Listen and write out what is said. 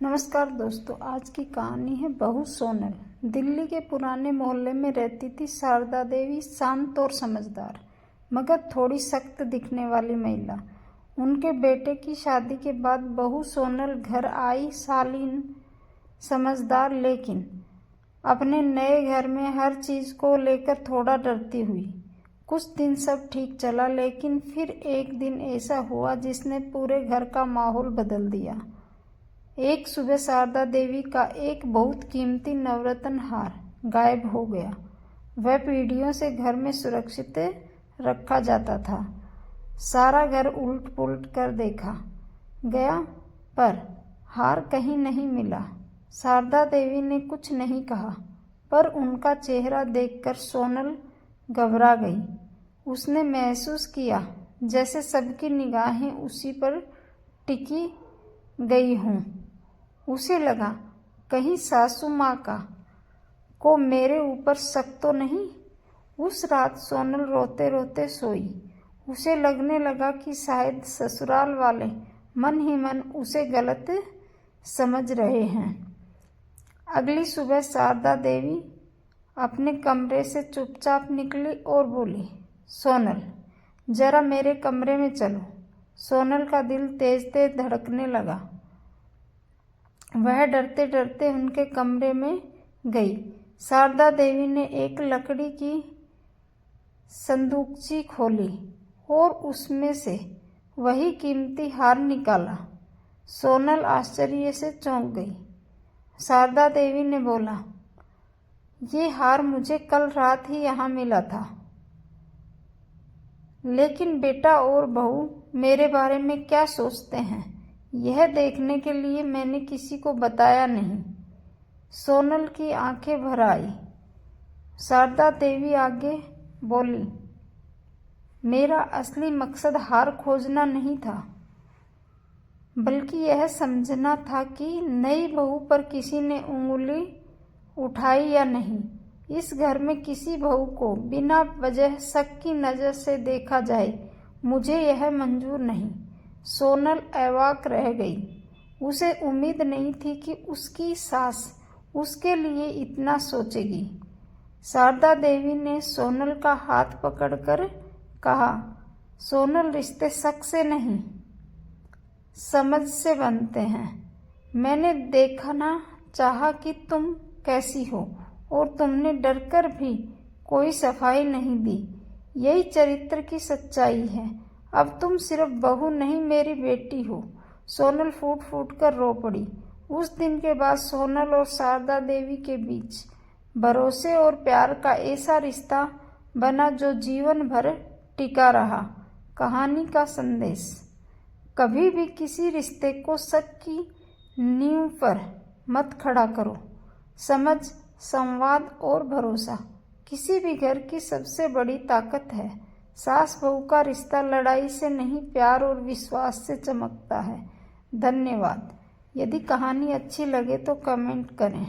नमस्कार दोस्तों, आज की कहानी है बहू सोनल। दिल्ली के पुराने मोहल्ले में रहती थी शारदा देवी, शांत और समझदार मगर थोड़ी सख्त दिखने वाली महिला। उनके बेटे की शादी के बाद बहू सोनल घर आई, शालीन, समझदार, लेकिन अपने नए घर में हर चीज को लेकर थोड़ा डरती हुई। कुछ दिन सब ठीक चला, लेकिन फिर एक दिन ऐसा हुआ जिसने पूरे घर का माहौल बदल दिया। एक सुबह शारदा देवी का एक बहुत कीमती नवरत्न हार गायब हो गया। वह पीढ़ियों से घर में सुरक्षित रखा जाता था। सारा घर उलट पुलट कर देखा गया, पर हार कहीं नहीं मिला। शारदा देवी ने कुछ नहीं कहा, पर उनका चेहरा देखकर सोनल घबरा गई। उसने महसूस किया जैसे सबकी निगाहें उसी पर टिकी गई हों। उसे लगा, कहीं सासू माँ को मेरे ऊपर शक तो नहीं। उस रात सोनल रोते रोते सोई। उसे लगने लगा कि शायद ससुराल वाले मन ही मन उसे गलत समझ रहे हैं। अगली सुबह शारदा देवी अपने कमरे से चुपचाप निकली और बोली, सोनल, जरा मेरे कमरे में चलो। सोनल का दिल तेज तेज धड़कने लगा। वह डरते डरते उनके कमरे में गई। शारदा देवी ने एक लकड़ी की संदूकची खोली और उसमें से वही कीमती हार निकाला। सोनल आश्चर्य से चौंक गई। शारदा देवी ने बोला, ये हार मुझे कल रात ही यहाँ मिला था, लेकिन बेटा और बहू मेरे बारे में क्या सोचते हैं, यह देखने के लिए मैंने किसी को बताया नहीं। सोनल की आंखें भर आई। शारदा देवी आगे बोली, मेरा असली मकसद हार खोजना नहीं था, बल्कि यह समझना था कि नई बहू पर किसी ने उंगली उठाई या नहीं। इस घर में किसी बहू को बिना वजह शक की नजर से देखा जाए, मुझे यह मंजूर नहीं। सोनल अवाक रह गई। उसे उम्मीद नहीं थी कि उसकी सास उसके लिए इतना सोचेगी। शारदा देवी ने सोनल का हाथ पकड़कर कहा, सोनल, रिश्ते शक से नहीं, समझ से बनते हैं। मैंने देखना चाहा कि तुम कैसी हो, और तुमने डरकर भी कोई सफाई नहीं दी। यही चरित्र की सच्चाई है। अब तुम सिर्फ बहू नहीं, मेरी बेटी हो। सोनल फूट फूट कर रो पड़ी। उस दिन के बाद सोनल और शारदा देवी के बीच भरोसे और प्यार का ऐसा रिश्ता बना जो जीवन भर टिका रहा। कहानी का संदेश, कभी भी किसी रिश्ते को शक की नींव पर मत खड़ा करो। समझ, संवाद और भरोसा किसी भी घर की सबसे बड़ी ताकत है। सास बहू का रिश्ता लड़ाई से नहीं, प्यार और विश्वास से चमकता है। धन्यवाद। यदि कहानी अच्छी लगे तो कमेंट करें।